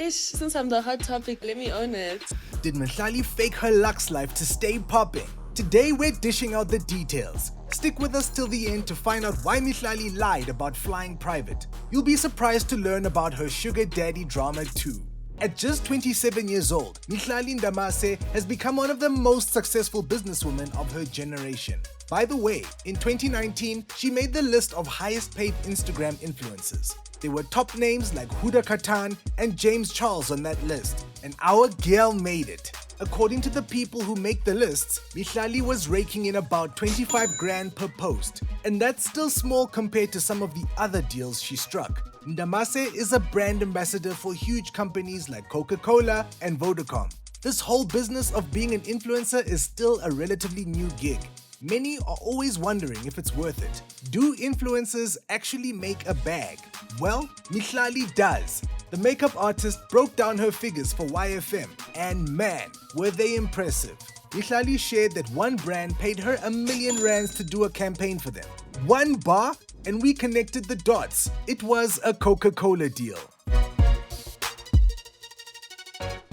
Since I'm the hot topic, let me own it. Did Mihlali fake her Lux life to stay popping? Today we're dishing out the details. Stick with us till the end to find out why Mihlali lied about flying private. You'll be surprised to learn about her sugar daddy drama too. At just 27 years old, Mihlali Ndamase has become one of the most successful businesswomen of her generation. By the way, in 2019, she made the list of highest paid Instagram influencers. There were top names like Huda Katan and James Charles on that list, and our girl made it. According to the people who make the lists, Mihlali was raking in about 25 grand per post, and that's still small compared to some of the other deals she struck. Ndamase is a brand ambassador for huge companies like Coca-Cola and Vodacom. This whole business of being an influencer is still a relatively new gig. Many are always wondering if it's worth it. Do influencers actually make a bag? Well, Mihlali does. The makeup artist broke down her figures for YFM, and man, were they impressive. Mihlali shared that one brand paid her R1 million to do a campaign for them. One bar, and we connected the dots. It was a Coca-Cola deal.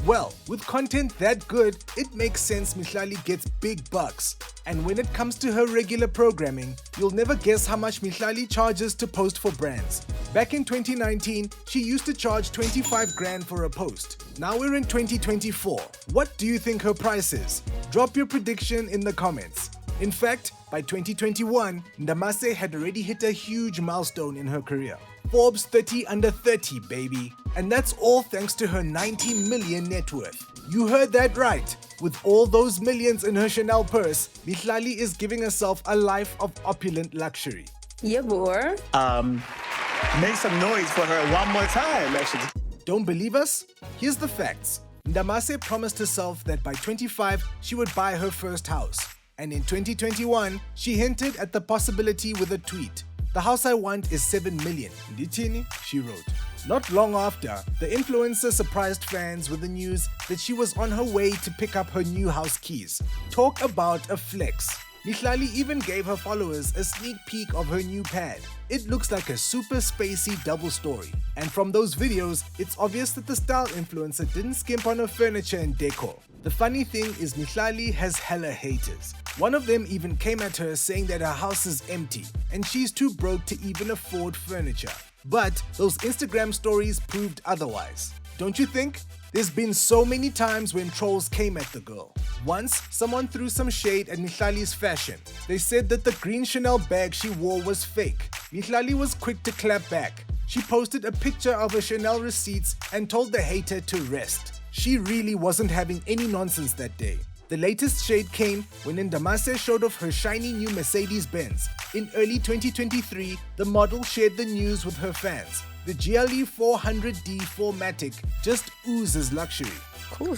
Well, with content that good, it makes sense Mihlali gets big bucks. And when it comes to her regular programming, you'll never guess how much Mihlali charges to post for brands. Back in 2019, she used to charge 25 grand for a post. Now we're in 2024. What do you think her price is? Drop your prediction in the comments. In fact, by 2021, Ndamase had already hit a huge milestone in her career. Forbes 30 under 30, baby. And that's all thanks to her 90 million net worth. You heard that right. With all those millions in her Chanel purse, Mihlali is giving herself a life of opulent luxury. Yeah, boy. Make some noise for her one more time, actually. Don't believe us? Here's the facts. Ndamase promised herself that by 25, she would buy her first house. And in 2021, she hinted at the possibility with a tweet. "The house I want is 7 million. Ndithini?" she wrote. Not long after, the influencer surprised fans with the news that she was on her way to pick up her new house keys. Talk about a flex. Mihlali even gave her followers a sneak peek of her new pad. It looks like a super spacey double story. And from those videos, it's obvious that the style influencer didn't skimp on her furniture and decor. The funny thing is Mihlali has hella haters. One of them even came at her saying that her house is empty and she's too broke to even afford furniture. But those Instagram stories proved otherwise. Don't you think? There's been so many times when trolls came at the girl. Once, someone threw some shade at Mihlali's fashion. They said that the green Chanel bag she wore was fake. Mihlali was quick to clap back. She posted a picture of her Chanel receipts and told the hater to rest. She really wasn't having any nonsense that day. The latest shade came when Ndamase showed off her shiny new Mercedes-Benz. In early 2023, the model shared the news with her fans. The GLE 400D 4MATIC just oozes luxury. Cool.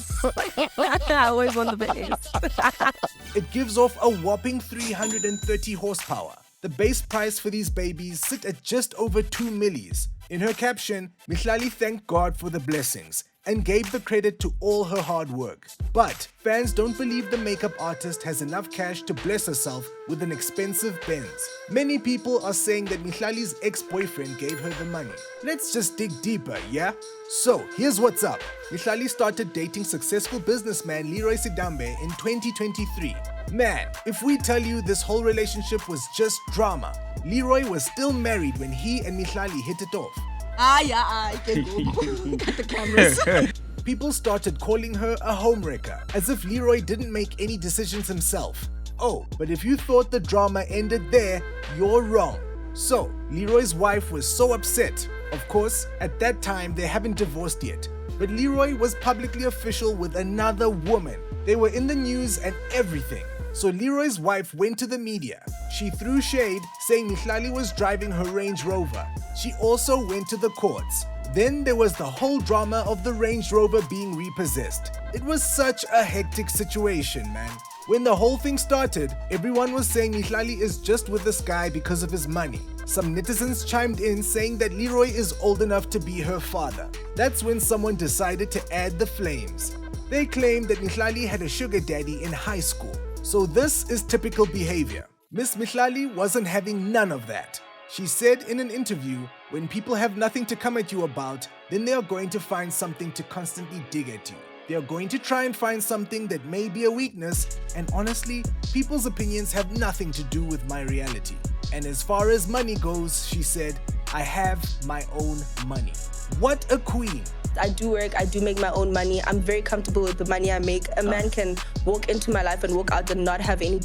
I always want the best. It gives off a whopping 330 horsepower. The base price for these babies sit at just over 2 millis. In her caption, Mihlali thanked God for the blessings and gave the credit to all her hard work. But fans don't believe the makeup artist has enough cash to bless herself with an expensive Benz. Many people are saying that Mihlali's ex-boyfriend gave her the money. Let's just dig deeper, yeah? So, here's what's up. Mihlali started dating successful businessman Leeroy in 2023. Man, if we tell you this whole relationship was just drama, Leeroy was still married when he and Mihlali hit it off. I can go. Got the cameras. People started calling her a homewrecker, as if Leeroy didn't make any decisions himself. Oh, but if you thought the drama ended there, you're wrong. So, Leeroy's wife was so upset. Of course, at that time they haven't divorced yet. But Leeroy was publicly official with another woman. They were in the news and everything. So Leeroy's wife went to the media. She threw shade, saying Mihlali was driving her Range Rover. She also went to the courts. Then there was the whole drama of the Range Rover being repossessed. It was such a hectic situation, man. When the whole thing started, everyone was saying Mihlali is just with this guy because of his money. Some netizens chimed in saying that Leeroy is old enough to be her father. That's when someone decided to add the flames. They claimed that Mihlali had a sugar daddy in high school. So this is typical behavior. Miss Mihlali wasn't having none of that. She said in an interview, When people have nothing to come at you about, then they are going to find something to constantly dig at you. They are going to try and find something that may be a weakness, and honestly, people's opinions have nothing to do with my reality. And as far as money goes, she said, I have my own money. What a queen! I do work, I do make my own money. I'm very comfortable with the money I make. A man can walk into my life and walk out and not have any,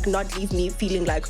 not leave me feeling like,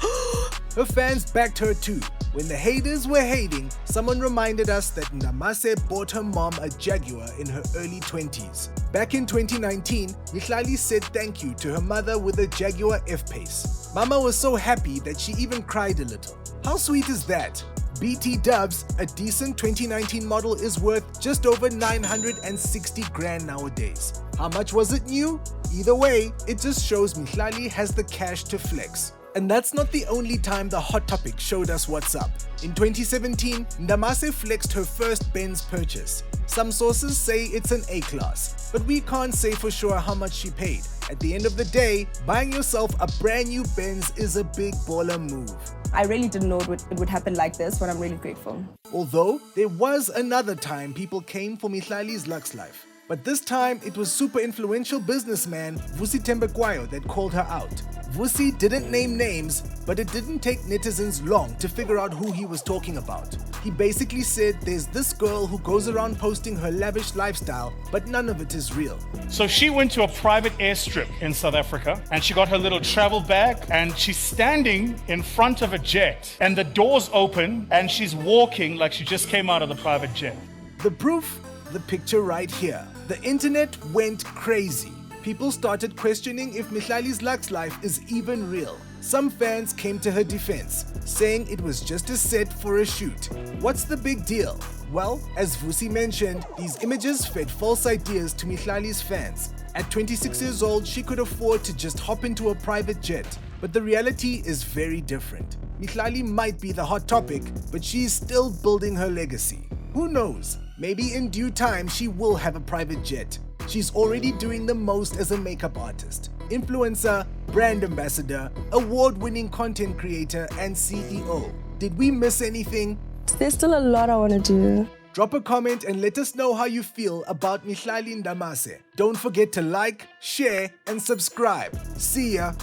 Her fans backed her too. When the haters were hating, someone reminded us that Ndamase bought her mom a Jaguar in her early 20s. Back in 2019, Mihlali said thank you to her mother with a Jaguar F-Pace. Mama was so happy that she even cried a little. How sweet is that? BT Dubs, a decent 2019 model, is worth just over 960 grand nowadays. How much was it new? Either way, it just shows Mihlali has the cash to flex. And that's not the only time the Hot Topic showed us what's up. In 2017, Ndamase flexed her first Benz purchase. Some sources say it's an A-class, but we can't say for sure how much she paid. At the end of the day, buying yourself a brand new Benz is a big baller move. I really didn't know it would happen like this, but I'm really grateful. Although, there was another time people came for Mihlali's Lux Life. But this time, it was super influential businessman Vusi Tembekwayo that called her out. Vusi didn't name names, but it didn't take netizens long to figure out who he was talking about. He basically said there's this girl who goes around posting her lavish lifestyle, but none of it is real. So she went to a private airstrip in South Africa and she got her little travel bag and she's standing in front of a jet and the doors open and she's walking like she just came out of the private jet. The proof? The picture right here. The internet went crazy. People started questioning if Mihlali's Lux Life is even real. Some fans came to her defense, saying it was just a set for a shoot. What's the big deal? Well, as Vusi mentioned, these images fed false ideas to Mihlali's fans. At 26 years old, she could afford to just hop into a private jet. But the reality is very different. Mihlali might be the hot topic, but she's still building her legacy. Who knows? Maybe in due time she will have a private jet. She's already doing the most as a makeup artist, influencer, brand ambassador, award-winning content creator, and CEO. Did we miss anything? There's still a lot I want to do. Drop a comment and let us know how you feel about Mihlali Ndamase. Don't forget to like, share, and subscribe. See ya!